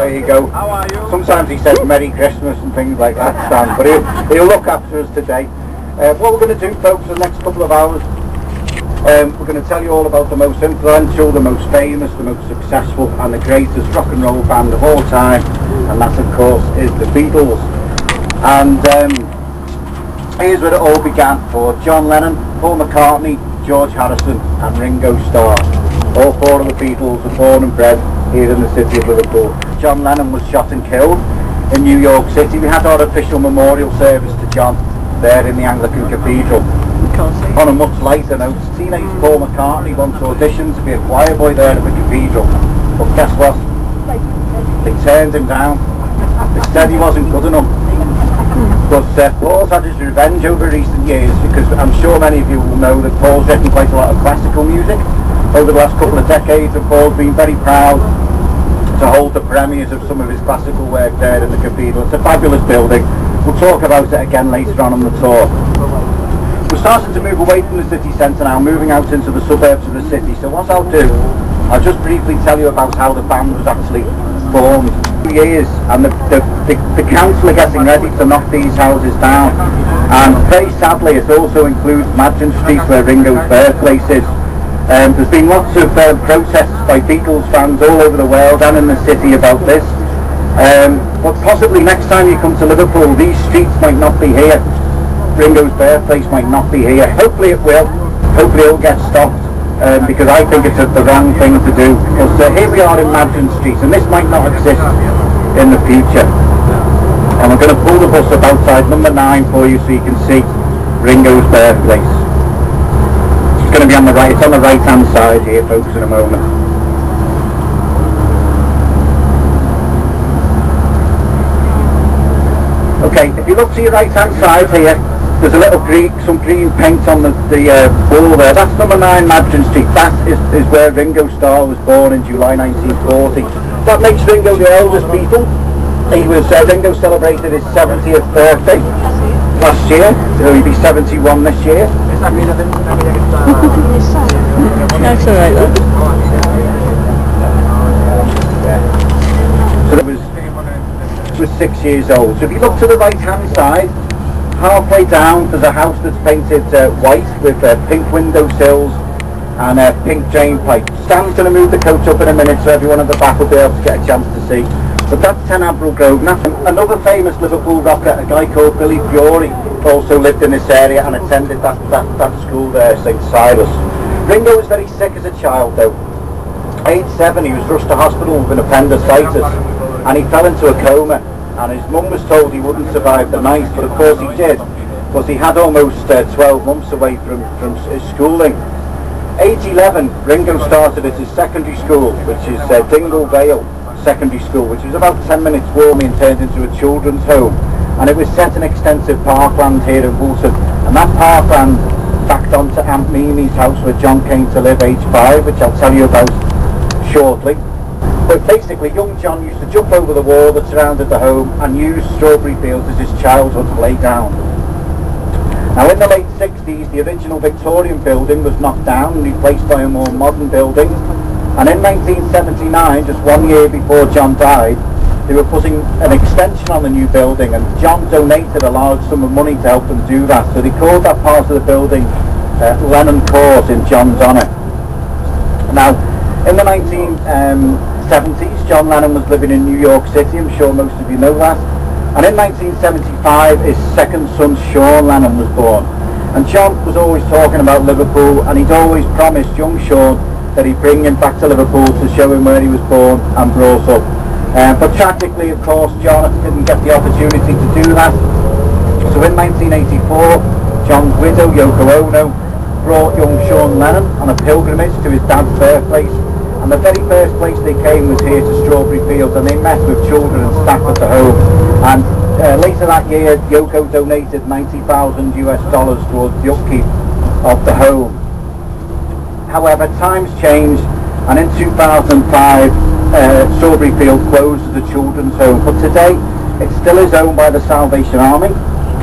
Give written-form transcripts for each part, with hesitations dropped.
there you go. How are you? Sometimes he says Merry Christmas and things like that, Stan, but he'll look after us today. What we're going to do, folks, for the next couple of hours, we're going to tell you all about the most influential, the most famous, the most successful and the greatest rock and roll band of all time, and that of course is the Beatles. And here's where it all began for John Lennon, Paul McCartney, George Harrison and Ringo Starr. All four of the Beatles were born and bred here in the city of Liverpool. John Lennon was shot and killed in New York City. We had our official memorial service to John there in the Anglican Cathedral. On a much lighter note, teenage Paul McCartney once auditioned to be a choir boy there at the cathedral. But guess what? They turned him down. They said he wasn't good enough. But Paul's had his revenge over recent years, because I'm sure many of you will know that Paul's written quite a lot of classical music over the last couple of decades, and Paul's been very proud to hold the premieres of some of his classical work there in the cathedral. It's a fabulous building. We'll talk about it again later on the tour. We're starting to move away from the city centre now, moving out into the suburbs of the city. So what I'll do, I'll just briefly tell you about how the band was actually formed. Years, and the council are getting ready to knock these houses down, and very sadly it also includes Madgen Street, where Ringo's birthplace is. There's been lots of protests by Beatles fans all over the world and in the city about this, but possibly next time you come to Liverpool these streets might not be here. Ringo's birthplace might not be here. Hopefully it will. Hopefully it will get stopped. Because I think it's the wrong thing to do. Because here we are in Madgen Street, and this might not exist in the future. And we're going to pull the bus up outside number 9 for you so you can see Ringo's birthplace. It's going to be on the right. It's on the right-hand side here, folks, in a moment. Okay, if you look to your right-hand side here, there's a little some green paint on the wall there. That's number 9 Madgen Street. That is where Ringo Starr was born in July 1940. That makes Ringo the eldest Beatle. Ringo celebrated his 70th birthday last year, so he'll be 71 this year. That's alright though. So he was 6 years old. So if you look to the right-hand side, halfway down there's a house that's painted white with pink windowsills and a pink drain pipe. Stan's going to move the coach up in a minute so everyone at the back will be able to get a chance to see. But that's 10 Avril Grove. Now, another famous Liverpool rocker, a guy called Billy Fiore, also lived in this area and attended that school there, St. Silas. Ringo was very sick as a child though. Age 7 he was rushed to hospital with an appendicitis and he fell into a coma. And his mum was told he wouldn't survive the night, but of course he did, because he had almost 12 months away from his schooling. Age 11, Ringo started at his secondary school, which is Dingle Vale Secondary School, which was about 10 minutes walk and turned into a children's home. And it was set in extensive parkland here in Woolton, and that parkland backed onto Aunt Mimi's house where John came to live, age 5, which I'll tell you about shortly. But basically, young John used to jump over the wall that surrounded the home and use Strawberry Fields as his childhood playground. Now, in the late 60s, the original Victorian building was knocked down and replaced by a more modern building. And in 1979, just 1 year before John died, they were putting an extension on the new building, and John donated a large sum of money to help them do that. So they called that part of the building Lennon Court in John's honour. Now, in the 1970s, John Lennon was living in New York City. I'm sure most of you know that. And in 1975, his second son, Sean Lennon, was born. And John was always talking about Liverpool, and he'd always promised young Sean that he'd bring him back to Liverpool to show him where he was born and brought up. But tragically, of course, John didn't get the opportunity to do that. So in 1984, John's widow, Yoko Ono, brought young Sean Lennon on a pilgrimage to his dad's birthplace. And the very first place they came was here to Strawberry Fields, and they met with children and staff at the home. And later that year, Yoko donated $90,000 towards the upkeep of the home. However, times changed, and in 2005, Strawberry Fields closed as a children's home. But today, it still is owned by the Salvation Army,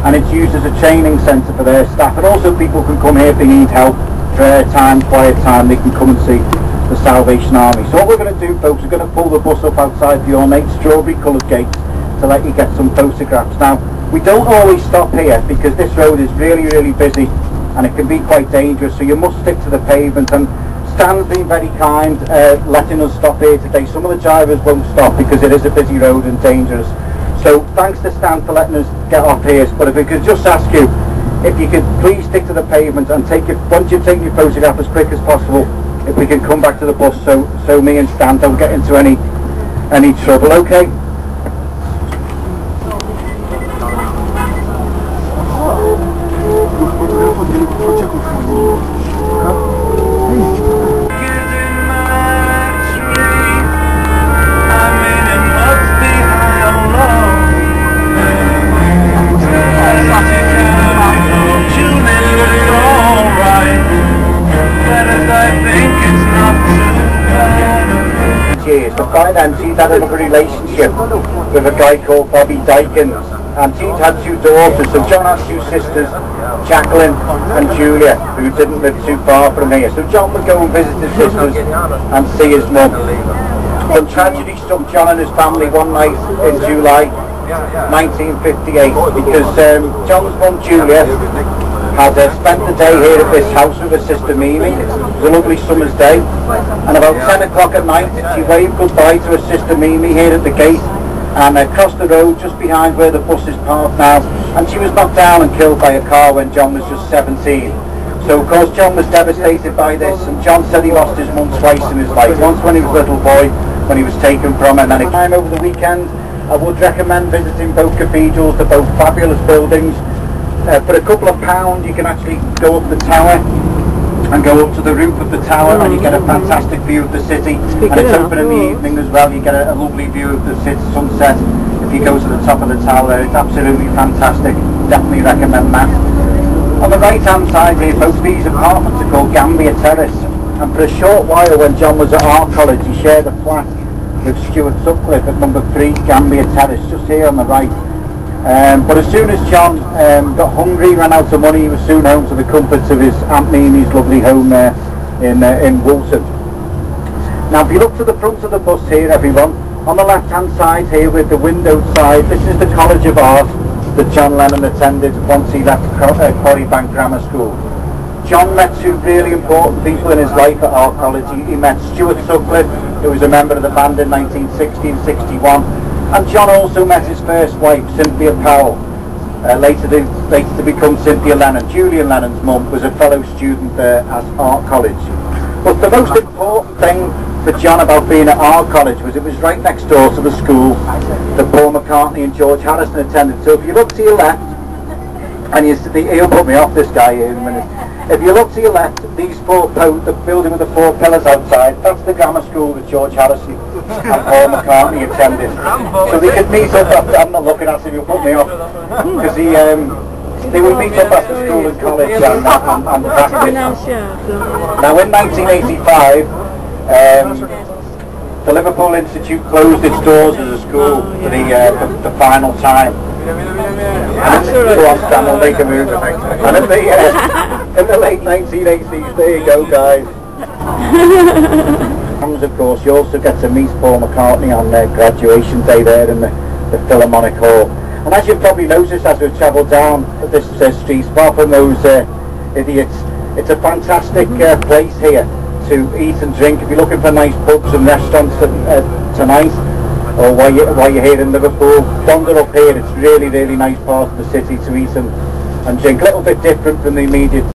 and it's used as a training centre for their staff. And also people can come here if they need help, prayer time, quiet time, they can come and see the Salvation Army. So what we're going to do, folks, we're going to pull the bus up outside the ornate strawberry coloured gates to let you get some photographs. Now, we don't always stop here because this road is really, really busy and it can be quite dangerous, so you must stick to the pavement. And Stan's been very kind, letting us stop here today. Some of the drivers won't stop because it is a busy road and dangerous. So thanks to Stan for letting us get off here. But if we could just ask you, if you could please stick to the pavement and once you've taken your photograph as quick as possible, if we can come back to the bus so me and Stan don't get into any trouble, okay? But by then she'd had another relationship with a guy called Bobby Dyken, and she'd had 2 daughters. So John had 2 sisters, Jacqueline and Julia, who didn't live too far from here. So John would go and visit his sisters and see his mum. Some tragedy struck John and his family one night in July 1958 because John's mum Julia had spent the day here at this house with her sister Mimi. It was a lovely summer's day, and about 10 o'clock at night she waved goodbye to her sister Mimi here at the gate and crossed the road just behind where the bus is parked now, and she was knocked down and killed by a car when John was just 17. So of course John was devastated by this, and John said he lost his mum twice in his life. Once when he was a little boy, when he was taken from her, and then again over the weekend. I would recommend visiting both cathedrals. They're both fabulous buildings. For a couple of pounds you can actually go up the tower and go up to the roof of the tower, and you get a fantastic view of the city. And it's open in the evening as well. You get a lovely view of the city sunset if you go to the top of the tower. It's absolutely fantastic. Definitely recommend that. On the right hand side here, folks, these apartments are called Gambia Terrace, and for a short while when John was at art college he shared a flat with Stuart Sutcliffe at number 3 Gambia Terrace, just here on the right. But as soon as John got hungry, ran out of money, he was soon home to the comforts of his Aunt Mimi's lovely home there in Woolton. Now if you look to the front of the bus here, everyone, on the left hand side here with the windowed side, this is the College of Art that John Lennon attended once he left Quarrybank Grammar School. John met 2 really important people in his life at art college. He met Stuart Sutcliffe, who was a member of the band in 1960 and 61. And John also met his first wife, Cynthia Powell, later to become Cynthia Lennon. Julian Lennon's mum was a fellow student there at art college. But the most important thing for John about being at art college was it was right next door to the school that Paul McCartney and George Harrison attended. So if you look to your left, and he'll put me off, this guy here in a minute. If you look to your left, the building with the 4 pillars outside, that's the grammar school that George Harrison and Paul McCartney attended. So they could meet up after, I'm not looking at him, he'll put me off, because they would meet up after school and college and the practice. Now in 1985, the Liverpool Institute closed its doors as a school for the final time. Go on, Stan, we'll make a move. And in the late 1980s, there you go, guys. And of course, you also get to meet Paul McCartney on their graduation day there in the Philharmonic Hall. And as you've probably noticed as we've travelled down this street, apart from those idiots, it's a fantastic place here to eat and drink. If you're looking for nice pubs and restaurants tonight, or while you're here in Liverpool, wander up here. It's really, really nice part of the city to eat and drink. A little bit different from the immediate